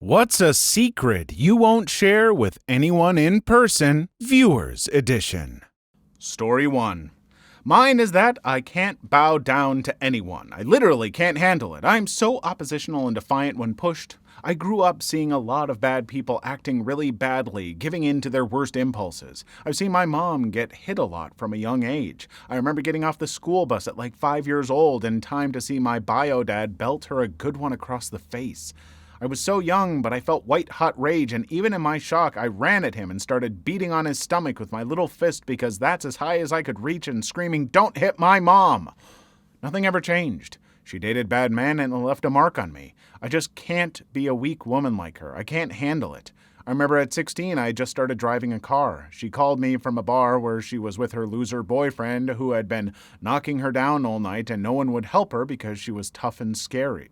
What's a secret you won't share with anyone in person? Viewers Edition. Story 1. Mine is that I can't bow down to anyone. I literally can't handle it. I'm so oppositional and defiant when pushed. I grew up seeing a lot of bad people acting really badly, giving in to their worst impulses. I've seen my mom get hit a lot from a young age. I remember getting off the school bus at like 5 years old in time to see my bio dad belt her a good one across the face. I was so young, but I felt white-hot rage, and even in my shock, I ran at him and started beating on his stomach with my little fist because that's as high as I could reach and screaming, "Don't hit my mom!" Nothing ever changed. She dated bad men and left a mark on me. I just can't be a weak woman like her. I can't handle it. I remember at 16, I had just started driving a car. She called me from a bar where she was with her loser boyfriend who had been knocking her down all night, and no one would help her because he was tough and scary.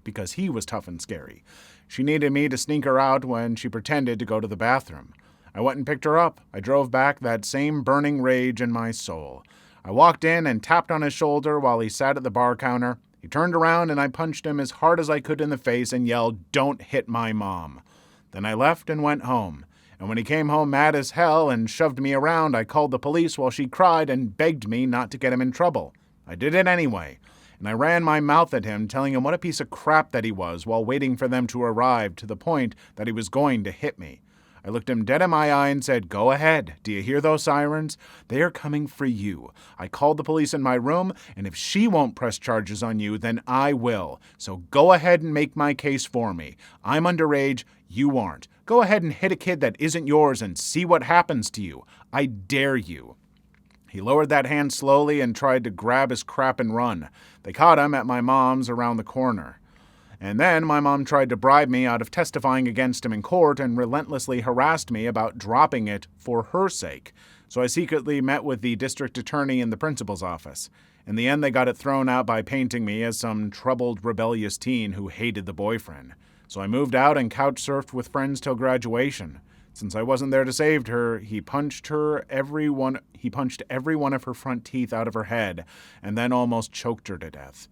She needed me to sneak her out when she pretended to go to the bathroom. I went and picked her up. I drove back, that same burning rage in my soul. I walked in and tapped on his shoulder while he sat at the bar counter. He turned around and I punched him as hard as I could in the face and yelled, "Don't hit my mom." Then I left and went home. And when he came home mad as hell and shoved me around, I called the police while she cried and begged me not to get him in trouble. I did it anyway. And I ran my mouth at him, telling him what a piece of crap that he was while waiting for them to arrive, to the point that he was going to hit me. I looked him dead in my eye and said, "Go ahead. Do you hear those sirens? They are coming for you. I called the police in my room, and if she won't press charges on you, then I will. So go ahead and make my case for me. I'm underage. You aren't. Go ahead and hit a kid that isn't yours and see what happens to you. I dare you." He lowered that hand slowly and tried to grab his crap and run. They caught him at my mom's around the corner. And then my mom tried to bribe me out of testifying against him in court and relentlessly harassed me about dropping it for her sake. So I secretly met with the district attorney in the principal's office. In the end, they got it thrown out by painting me as some troubled, rebellious teen who hated the boyfriend. So I moved out and couch surfed with friends till graduation. Since I wasn't there to save her, he punched every one of her front teeth out of her head, and then almost choked her to death.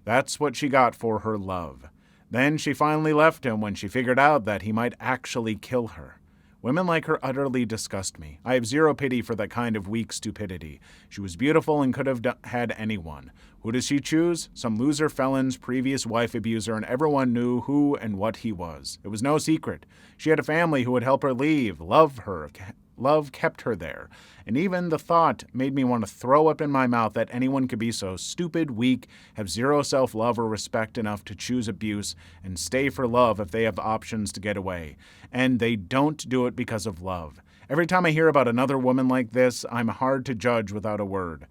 That's what she got for her love. Then she finally left him when she figured out that he might actually kill her. Women like her utterly disgust me. I have zero pity for that kind of weak stupidity. She was beautiful and could have had anyone. Who does she choose? Some loser felon's previous wife abuser, and everyone knew who and what he was. It was no secret. She had a family who would help her leave, love her. Love kept her there. And even the thought made me want to throw up in my mouth that anyone could be so stupid, weak, have zero self-love or respect enough to choose abuse and stay for love if they have options to get away. And they don't do it because of love. Every time I hear about another woman like this, I'm hard to judge without a word.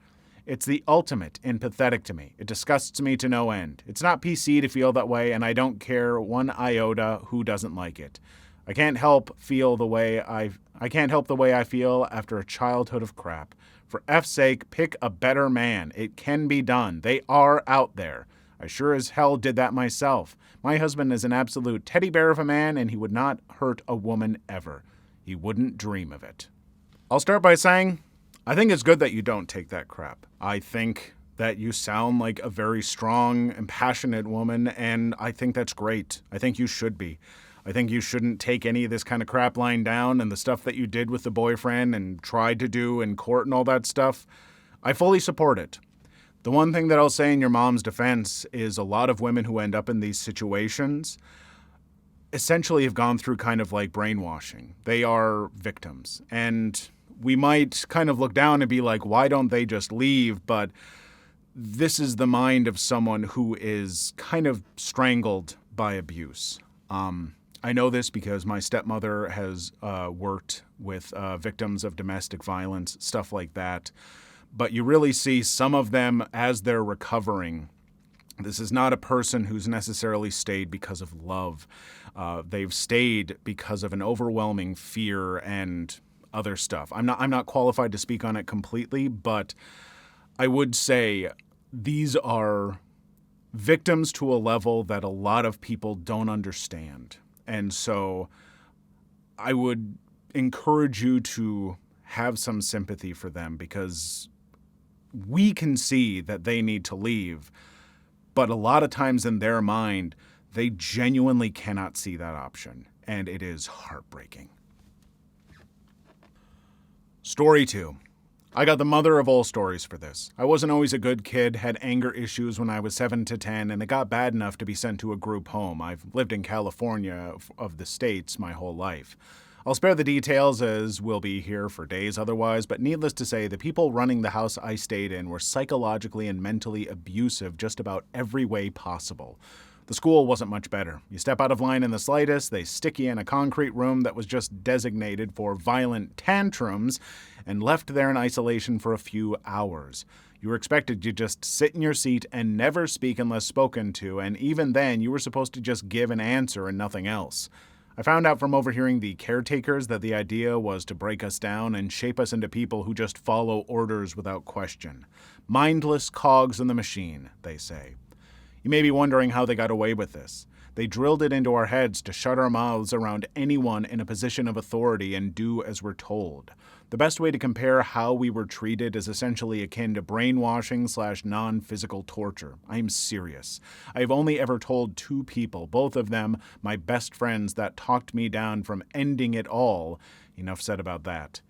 It's the ultimate in pathetic to me. It disgusts me to no end. It's not PC to feel that way, and I don't care one iota who doesn't like it. I can't help the way I feel after a childhood of crap. For F's sake, pick a better man. It can be done. They are out there. I sure as hell did that myself. My husband is an absolute teddy bear of a man, and he would not hurt a woman ever. He wouldn't dream of it. I'll start by saying, I think it's good that you don't take that crap. I think that you sound like a very strong and passionate woman, and I think that's great. I think you should be. I think you shouldn't take any of this kind of crap lying down, and the stuff that you did with the boyfriend and tried to do in court and all that stuff. I fully support it. The one thing that I'll say in your mom's defense is a lot of women who end up in these situations essentially have gone through kind of like brainwashing. They are victims. And we might kind of look down and be like, why don't they just leave? But this is the mind of someone who is kind of strangled by abuse. I know this because my stepmother has worked with victims of domestic violence, stuff like that. But you really see some of them as they're recovering. This is not a person who's necessarily stayed because of love. They've stayed because of an overwhelming fear and other stuff. I'm not qualified to speak on it completely, but I would say these are victims to a level that a lot of people don't understand. And so I would encourage you to have some sympathy for them, because we can see that they need to leave, but a lot of times in their mind, they genuinely cannot see that option. and it is heartbreaking. Story 2. I got the mother of all stories for this. I wasn't always a good kid, had anger issues when I was 7 to 10, and it got bad enough to be sent to a group home. I've lived in California of the States my whole life. I'll spare the details as we'll be here for days otherwise, but needless to say, the people running the house I stayed in were psychologically and mentally abusive just about every way possible. The school wasn't much better. You step out of line in the slightest, they stick you in a concrete room that was just designated for violent tantrums and left there in isolation for a few hours. You were expected to just sit in your seat and never speak unless spoken to, and even then you were supposed to just give an answer and nothing else. I found out from overhearing the caretakers that the idea was to break us down and shape us into people who just follow orders without question. Mindless cogs in the machine, they say. You may be wondering how they got away with this. They drilled it into our heads to shut our mouths around anyone in a position of authority and do as we're told. The best way to compare how we were treated is essentially akin to brainwashing / non-physical torture. I am serious. I've only ever told 2 people, both of them my best friends, that talked me down from ending it all. Enough said about that.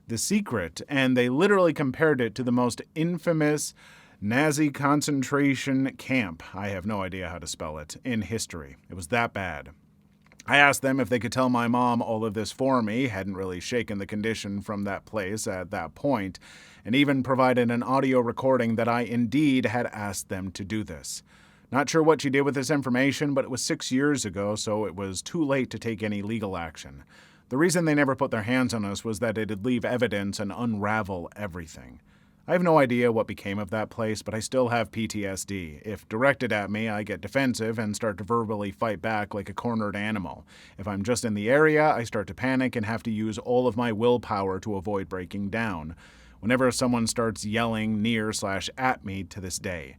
The secret, and they literally compared it to the most infamous Nazi concentration camp, I have no idea how to spell it, in history. It was that bad. I asked them if they could tell my mom all of this for me, hadn't really shaken the condition from that place at that point, and even provided an audio recording that I indeed had asked them to do this. Not sure what she did with this information, but it was 6 years ago, so it was too late to take any legal action. The reason they never put their hands on us was that it'd leave evidence and unravel everything. I have no idea what became of that place, but I still have PTSD. If directed at me, I get defensive and start to verbally fight back like a cornered animal. If I'm just in the area, I start to panic and have to use all of my willpower to avoid breaking down. Whenever someone starts yelling near / at me to this day.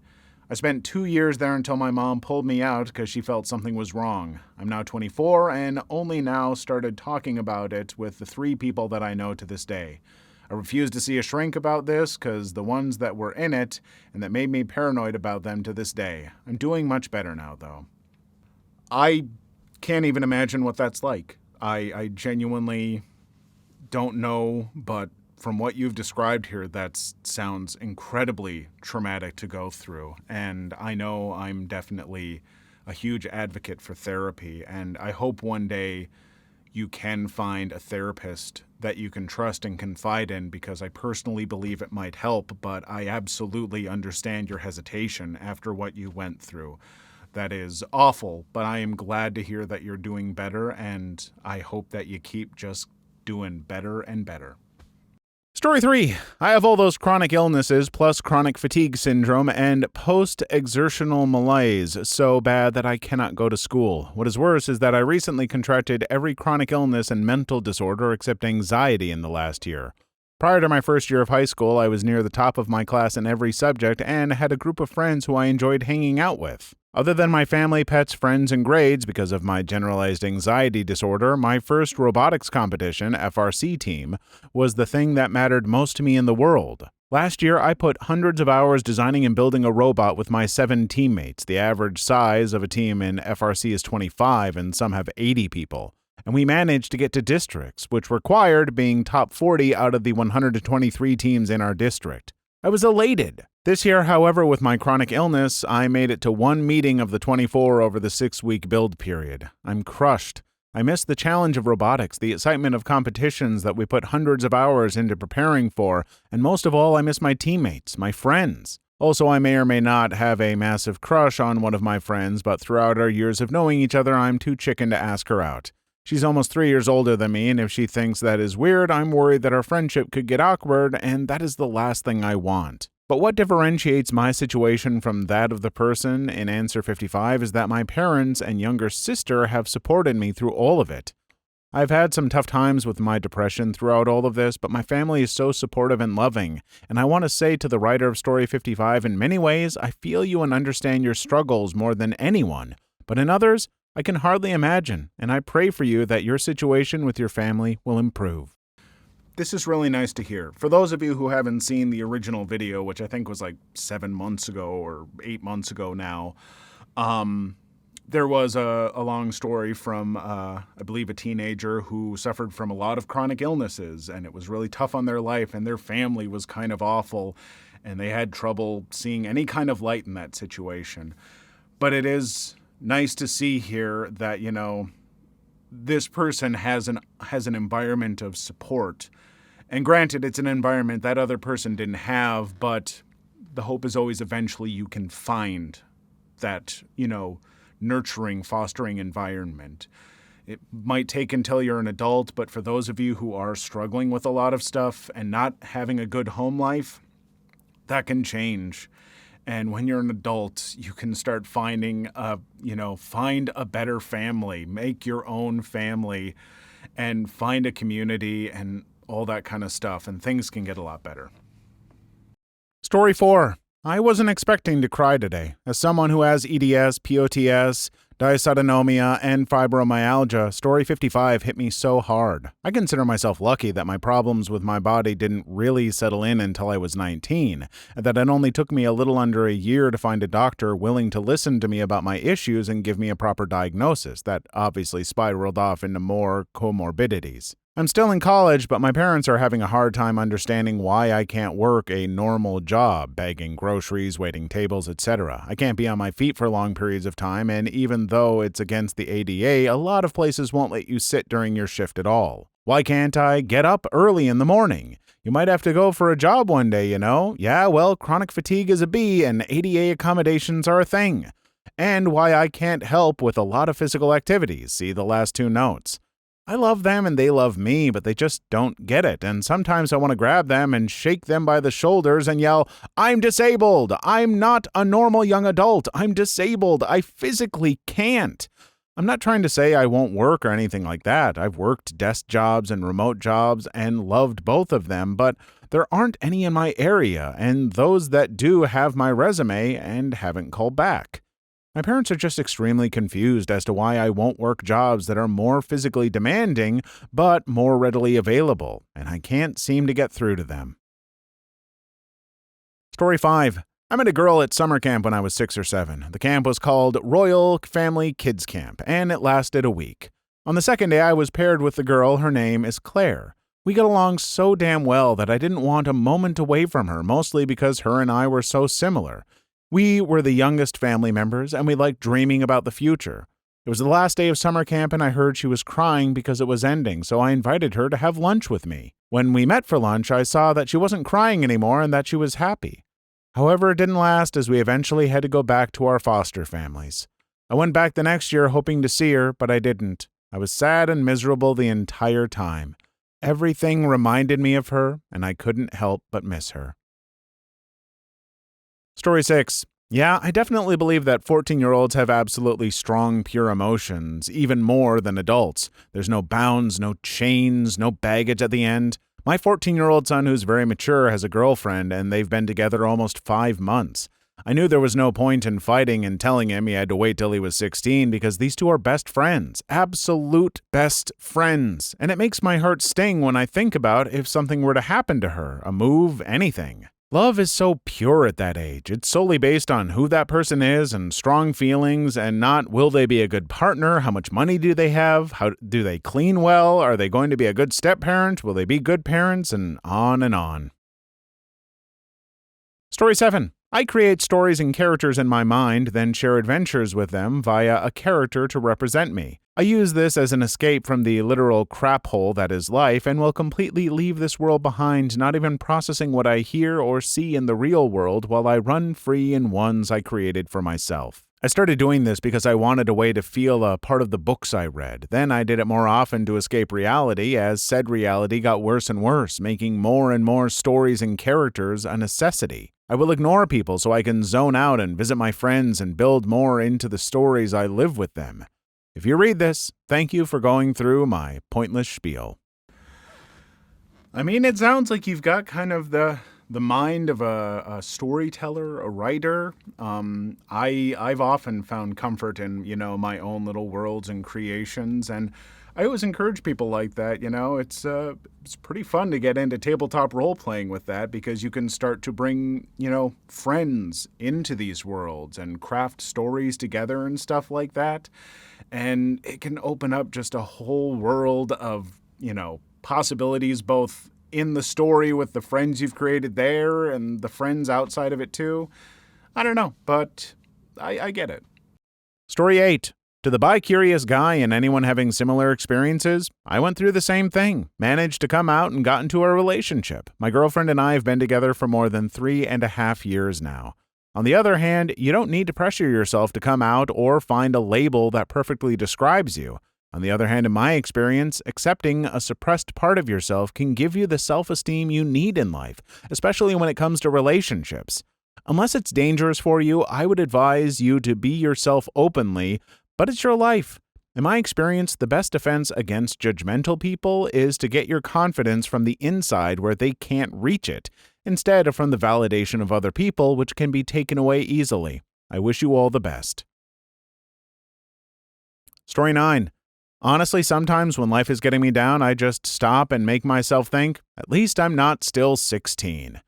I spent 2 years there until my mom pulled me out because she felt something was wrong. I'm now 24 and only now started talking about it with the 3 people that I know to this day. I refuse to see a shrink about this because the ones that were in it and that made me paranoid about them to this day. I'm doing much better now, though. I can't even imagine what that's like. I genuinely don't know, but from what you've described here, that sounds incredibly traumatic to go through. And I know I'm definitely a huge advocate for therapy, and I hope one day you can find a therapist that you can trust and confide in, because I personally believe it might help, but I absolutely understand your hesitation after what you went through. That is awful, but I am glad to hear that you're doing better, and I hope that you keep just doing better and better. Story 3. I have all those chronic illnesses plus chronic fatigue syndrome and post-exertional malaise so bad that I cannot go to school. What is worse is that I recently contracted every chronic illness and mental disorder except anxiety in the last year. Prior to my first year of high school, I was near the top of my class in every subject and had a group of friends who I enjoyed hanging out with. Other than my family, pets, friends, and grades, because of my generalized anxiety disorder, my first robotics competition, FRC team, was the thing that mattered most to me in the world. Last year, I put hundreds of hours designing and building a robot with my 7 teammates. The average size of a team in FRC is 25, and some have 80 people. And we managed to get to districts, which required being top 40 out of the 123 teams in our district. I was elated. This year, however, with my chronic illness, I made it to 1 meeting of the 24 over the 6-week build period. I'm crushed. I miss the challenge of robotics, the excitement of competitions that we put hundreds of hours into preparing for, and most of all, I miss my teammates, my friends. Also, I may or may not have a massive crush on one of my friends, but throughout our years of knowing each other, I'm too chicken to ask her out. She's almost 3 years older than me, and if she thinks that is weird, I'm worried that our friendship could get awkward, and that is the last thing I want. But what differentiates my situation from that of the person in Answer 55 is that my parents and younger sister have supported me through all of it. I've had some tough times with my depression throughout all of this, but my family is so supportive and loving, and I want to say to the writer of Story 55, in many ways, I feel you and understand your struggles more than anyone, but in others, I can hardly imagine, and I pray for you that your situation with your family will improve. This is really nice to hear. For those of you who haven't seen the original video, which I think was like 7 months ago or 8 months ago now, There was a long story from, I believe, a teenager who suffered from a lot of chronic illnesses, and it was really tough on their life, and their family was kind of awful, and they had trouble seeing any kind of light in that situation. But it is nice to see here that, this person has an environment of support. And granted, it's an environment that other person didn't have, but the hope is always eventually you can find that, nurturing, fostering environment. It might take until you're an adult, but for those of you who are struggling with a lot of stuff and not having a good home life, that can change. And when you're an adult, you can start finding find a better family, make your own family, and find a community and all that kind of stuff, and things can get a lot better. Story 4. I wasn't expecting to cry today. As someone who has EDS, POTS, dysautonomia, and fibromyalgia, Story 55 hit me so hard. I consider myself lucky that my problems with my body didn't really settle in until I was 19, and that it only took me a little under a year to find a doctor willing to listen to me about my issues and give me a proper diagnosis that obviously spiraled off into more comorbidities. I'm still in college, but my parents are having a hard time understanding why I can't work a normal job, bagging groceries, waiting tables, etc. I can't be on my feet for long periods of time, and even though it's against the ADA, a lot of places won't let you sit during your shift at all. Why can't I get up early in the morning? You might have to go for a job one day, Yeah, well, chronic fatigue is a B, and ADA accommodations are a thing. And why I can't help with a lot of physical activities, see the last 2 notes. I love them and they love me, but they just don't get it. And sometimes I want to grab them and shake them by the shoulders and yell, "I'm disabled! I'm not a normal young adult! I'm disabled! I physically can't!" I'm not trying to say I won't work or anything like that. I've worked desk jobs and remote jobs and loved both of them, but there aren't any in my area, and those that do have my resume and haven't called back. My parents are just extremely confused as to why I won't work jobs that are more physically demanding, but more readily available, and I can't seem to get through to them. Story 5. I met a girl at summer camp when I was 6 or 7. The camp was called Royal Family Kids Camp, and it lasted a week. On the second day, I was paired with the girl. Her name is Claire. We got along so damn well that I didn't want a moment away from her, mostly because her and I were so similar. We were the youngest family members, and we liked dreaming about the future. It was the last day of summer camp, and I heard she was crying because it was ending, so I invited her to have lunch with me. When we met for lunch, I saw that she wasn't crying anymore and that she was happy. However, it didn't last, as we eventually had to go back to our foster families. I went back the next year hoping to see her, but I didn't. I was sad and miserable the entire time. Everything reminded me of her, and I couldn't help but miss her. Story 6. Yeah, I definitely believe that 14-year-olds have absolutely strong, pure emotions, even more than adults. There's no bounds, no chains, no baggage at the end. My 14-year-old son, who's very mature, has a girlfriend, and they've been together almost 5 months. I knew there was no point in fighting and telling him he had to wait till he was 16 because these two are best friends. Absolute best friends. And it makes my heart sting when I think about if something were to happen to her, a move, anything. Love is so pure at that age. It's solely based on who that person is and strong feelings, and not will they be a good partner, how much money do they have, how do they clean well, are they going to be a good step-parent, will they be good parents, and on and on. Story 7. I create stories and characters in my mind, then share adventures with them via a character to represent me. I use this as an escape from the literal crap hole that is life, and will completely leave this world behind, not even processing what I hear or see in the real world while I run free in ones I created for myself. I started doing this because I wanted a way to feel a part of the books I read. Then I did it more often to escape reality, as said reality got worse and worse, making more and more stories and characters a necessity. I will ignore people so I can zone out and visit my friends and build more into the stories I live with them. If you read this, thank you for going through my pointless spiel. I mean, it sounds like you've got kind of the mind of a storyteller, a writer. I've often found comfort in, my own little worlds and creations, and I always encourage people like that, it's pretty fun to get into tabletop role playing with that because you can start to bring, friends into these worlds and craft stories together and stuff like that. And it can open up just a whole world of, possibilities both in the story with the friends you've created there and the friends outside of it too. I don't know, but I get it. Story 8. To the bi-curious guy and anyone having similar experiences, I went through the same thing, managed to come out and got into a relationship. My girlfriend and I have been together for more than 3.5 years now. On the other hand, you don't need to pressure yourself to come out or find a label that perfectly describes you. On the other hand, in my experience, accepting a suppressed part of yourself can give you the self-esteem you need in life, especially when it comes to relationships. Unless it's dangerous for you, I would advise you to be yourself openly, but it's your life. In my experience, the best defense against judgmental people is to get your confidence from the inside where they can't reach it, instead of from the validation of other people, which can be taken away easily. I wish you all the best. Story 9. Honestly, sometimes when life is getting me down, I just stop and make myself think, at least I'm not still 16.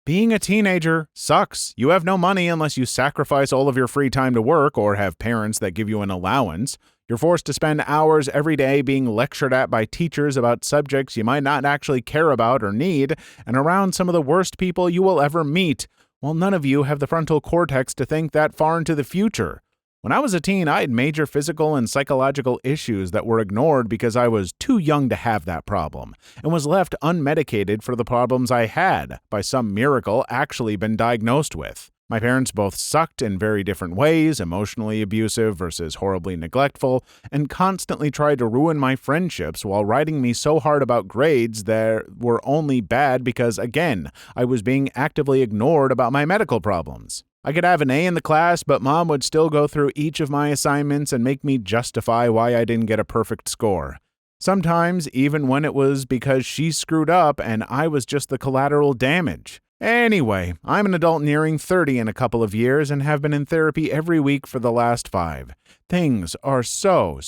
Being a teenager sucks. You have no money unless you sacrifice all of your free time to work or have parents that give you an allowance. You're forced to spend hours every day being lectured at by teachers about subjects you might not actually care about or need, and around some of the worst people you will ever meet, while none of you have the frontal cortex to think that far into the future. When I was a teen, I had major physical and psychological issues that were ignored because I was too young to have that problem, and was left unmedicated for the problems I had, by some miracle, actually been diagnosed with. My parents both sucked in very different ways, emotionally abusive versus horribly neglectful, and constantly tried to ruin my friendships while writing me so hard about grades that were only bad because, again, I was being actively ignored about my medical problems. I could have an A in the class, but Mom would still go through each of my assignments and make me justify why I didn't get a perfect score. Sometimes even when it was because she screwed up and I was just the collateral damage. Anyway, I'm an adult nearing 30 in a couple of years and have been in therapy every week for the last 5. Things are so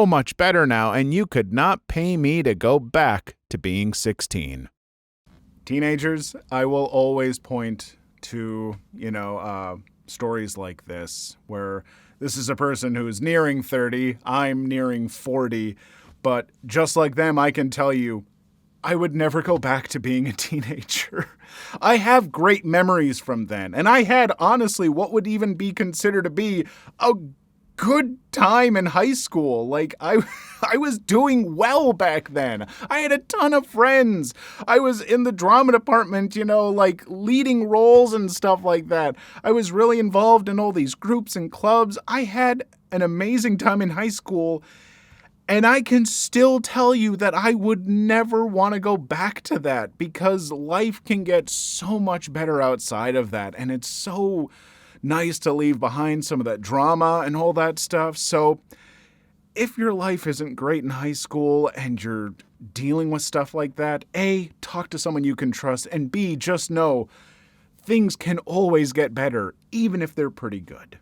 much better now, and you could not pay me to go back to being 16. Teenagers, I will always point to, stories like this, where this is a person who's nearing 30, I'm nearing 40, but just like them, I can tell you, I would never go back to being a teenager. I have great memories from then, and I had, honestly, what would even be considered to be a good time in high school. I was doing well back then. I had a ton of friends. I was in the drama department, leading roles and stuff like that. I was really involved in all these groups and clubs. I had an amazing time in high school, and I can still tell you that I would never want to go back to that because life can get so much better outside of that, and it's so nice to leave behind some of that drama and all that stuff. So if your life isn't great in high school and you're dealing with stuff like that, A, talk to someone you can trust, and B, just know things can always get better, even if they're pretty good.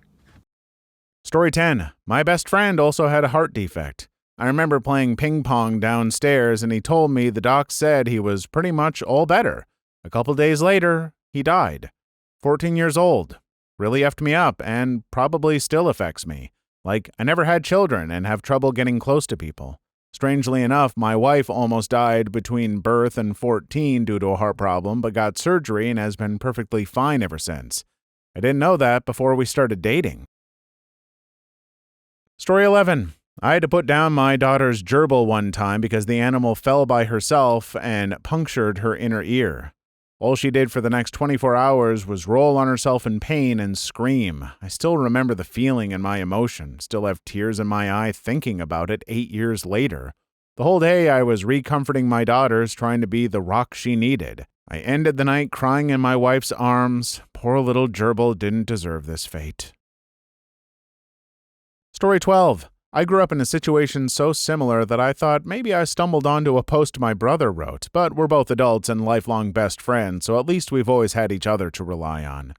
Story 10. My best friend also had a heart defect. I remember playing ping pong downstairs, and he told me the doc said he was pretty much all better. A couple days later, he died. 14 years old. Really effed me up, and probably still affects me. I never had children and have trouble getting close to people. Strangely enough, my wife almost died between birth and 14 due to a heart problem, but got surgery and has been perfectly fine ever since. I didn't know that before we started dating. Story 11. I had to put down my daughter's gerbil one time because the animal fell by herself and punctured her inner ear. All she did for the next 24 hours was roll on herself in pain and scream. I still remember the feeling and my emotion, still have tears in my eye thinking about it 8 years later. The whole day I was recomforting my daughters, trying to be the rock she needed. I ended the night crying in my wife's arms. Poor little gerbil didn't deserve this fate. Story 12. I grew up in a situation so similar that I thought maybe I stumbled onto a post my brother wrote, but we're both adults and lifelong best friends, so at least we've always had each other to rely on.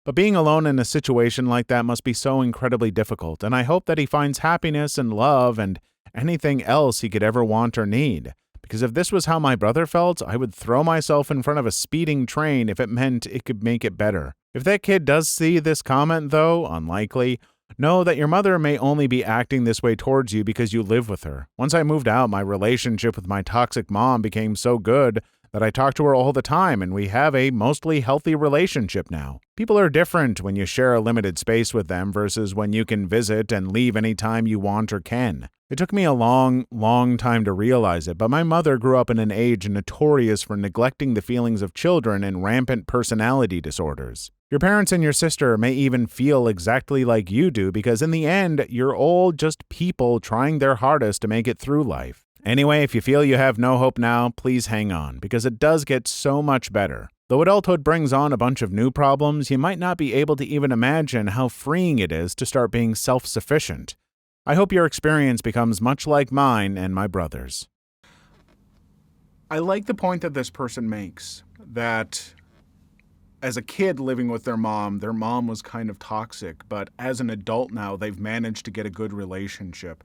But being alone in a situation like that must be so incredibly difficult, and I hope that he finds happiness and love and anything else he could ever want or need. Because if this was how my brother felt, I would throw myself in front of a speeding train if it meant it could make it better. If that kid does see this comment, though, unlikely, know that your mother may only be acting this way towards you because you live with her. Once I moved out, my relationship with my toxic mom became so good that I talk to her all the time, and we have a mostly healthy relationship now. People are different when you share a limited space with them versus when you can visit and leave anytime you want or can. It took me a long, long time to realize it, but my mother grew up in an age notorious for neglecting the feelings of children and rampant personality disorders. Your parents and your sister may even feel exactly like you do because in the end, you're all just people trying their hardest to make it through life. Anyway, if you feel you have no hope now, please hang on, because it does get so much better. Though adulthood brings on a bunch of new problems, you might not be able to even imagine how freeing it is to start being self-sufficient. I hope your experience becomes much like mine and my brother's. I like the point that this person makes, that as a kid living with their mom was kind of toxic, but as an adult now, they've managed to get a good relationship.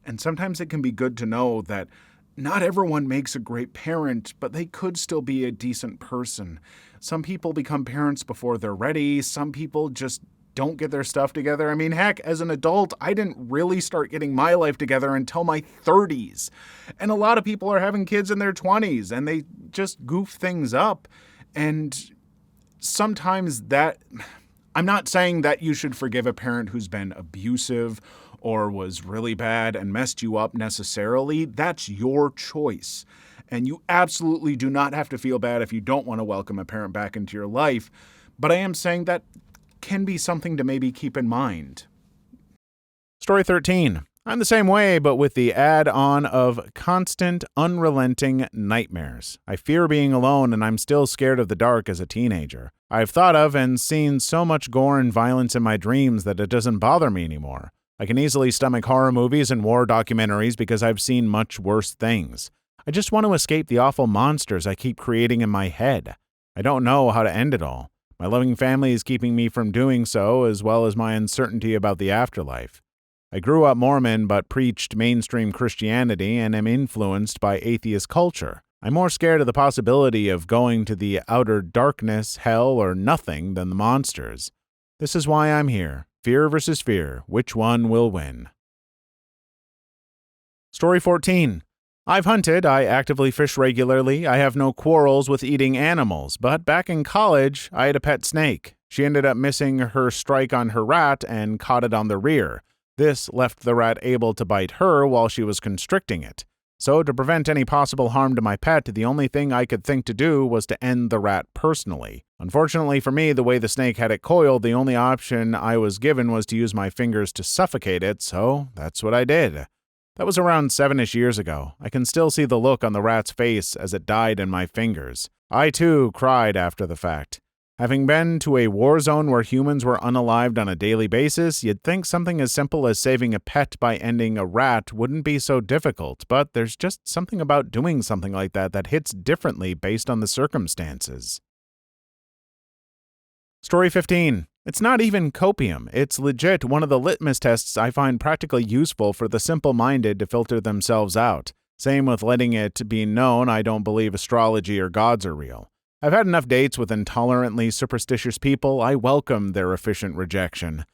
And sometimes it can be good to know that not everyone makes a great parent, but they could still be a decent person. Some people become parents before they're ready. Some people just don't get their stuff together. I mean, heck, as an adult, I didn't really start getting my life together until my 30s. And a lot of people are having kids in their 20s, and they just goof things up. And sometimes I'm not saying that you should forgive a parent who's been abusive or was really bad and messed you up necessarily. That's your choice. And you absolutely do not have to feel bad if you don't want to welcome a parent back into your life. But I am saying that can be something to maybe keep in mind. Story 13. I'm the same way, but with the add-on of constant, unrelenting nightmares. I fear being alone, and I'm still scared of the dark as a teenager. I've thought of and seen so much gore and violence in my dreams that it doesn't bother me anymore. I can easily stomach horror movies and war documentaries because I've seen much worse things. I just want to escape the awful monsters I keep creating in my head. I don't know how to end it all. My loving family is keeping me from doing so, as well as my uncertainty about the afterlife. I grew up Mormon but preached mainstream Christianity and am influenced by atheist culture. I'm more scared of the possibility of going to the outer darkness, hell, or nothing than the monsters. This is why I'm here. Fear versus fear. Which one will win? Story 14. I've hunted. I actively fish regularly. I have no quarrels with eating animals. But back in college, I had a pet snake. She ended up missing her strike on her rat and caught it on the rear. This left the rat able to bite her while she was constricting it. So to prevent any possible harm to my pet, the only thing I could think to do was to end the rat personally. Unfortunately for me, the way the snake had it coiled, the only option I was given was to use my fingers to suffocate it, so that's what I did. That was around 7-ish years ago. I can still see the look on the rat's face as it died in my fingers. I too cried after the fact. Having been to a war zone where humans were unalived on a daily basis, you'd think something as simple as saving a pet by ending a rat wouldn't be so difficult, but there's just something about doing something like that that hits differently based on the circumstances. Story 15. It's not even copium. It's legit one of the litmus tests I find practically useful for the simple-minded to filter themselves out. Same with letting it be known I don't believe astrology or gods are real. I've had enough dates with intolerantly superstitious people. I welcome their efficient rejection.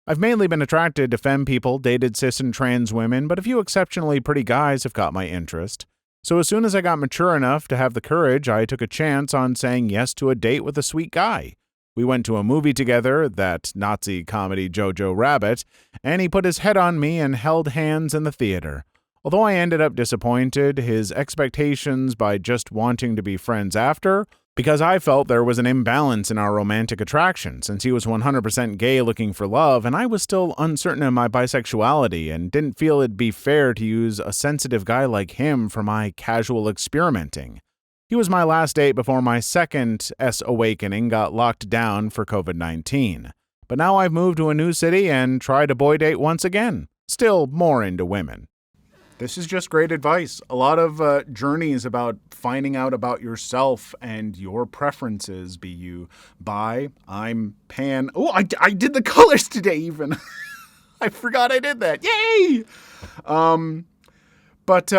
I've mainly been attracted to femme people, dated cis and trans women, but a few exceptionally pretty guys have caught my interest. So as soon as I got mature enough to have the courage, I took a chance on saying yes to a date with a sweet guy. We went to a movie together, that Nazi comedy Jojo Rabbit, and he put his head on me and held hands in the theater. Although I ended up disappointed, his expectations by just wanting to be friends after, because I felt there was an imbalance in our romantic attraction, since he was 100% gay looking for love, and I was still uncertain of my bisexuality and didn't feel it'd be fair to use a sensitive guy like him for my casual experimenting. He was my last date before my second S-awakening got locked down for COVID-19. But now I've moved to a new city and tried a boy date once again. Still more into women. This is just great advice. A lot of journeys about finding out about yourself and your preferences. Be you bi, I'm pan. Oh, I did the colors today even. I forgot I did that. Yay! But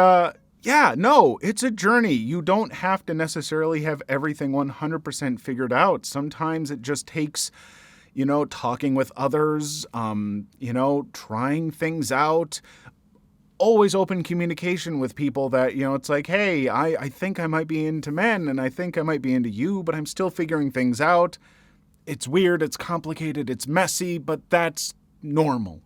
yeah, no, it's a journey. You don't have to necessarily have everything 100% figured out. Sometimes it just takes, talking with others, trying things out. Always open communication with people that, it's like, hey, I think I might be into men and I think I might be into you, but I'm still figuring things out. It's weird, it's complicated, it's messy, but that's normal.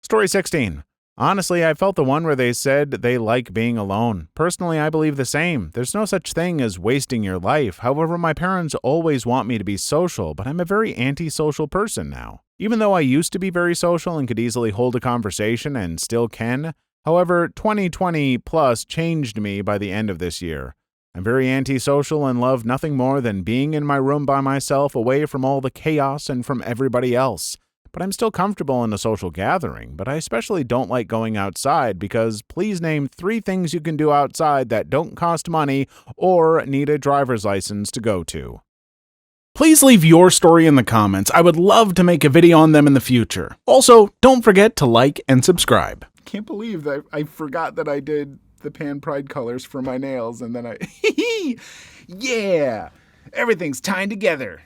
Story 16. Honestly, I felt the one where they said they like being alone. Personally, I believe the same. There's no such thing as wasting your life. However, my parents always want me to be social, but I'm a very antisocial person now. Even though I used to be very social and could easily hold a conversation and still can, however, 2020 plus changed me by the end of this year. I'm very antisocial and love nothing more than being in my room by myself, away from all the chaos and from everybody else. But I'm still comfortable in a social gathering, but I especially don't like going outside because please name 3 things you can do outside that don't cost money or need a driver's license to go to. Please leave your story in the comments. I would love to make a video on them in the future. Also, don't forget to like and subscribe. Can't believe that I forgot that I did the Pan Pride colors for my nails and then yeah, everything's tying together.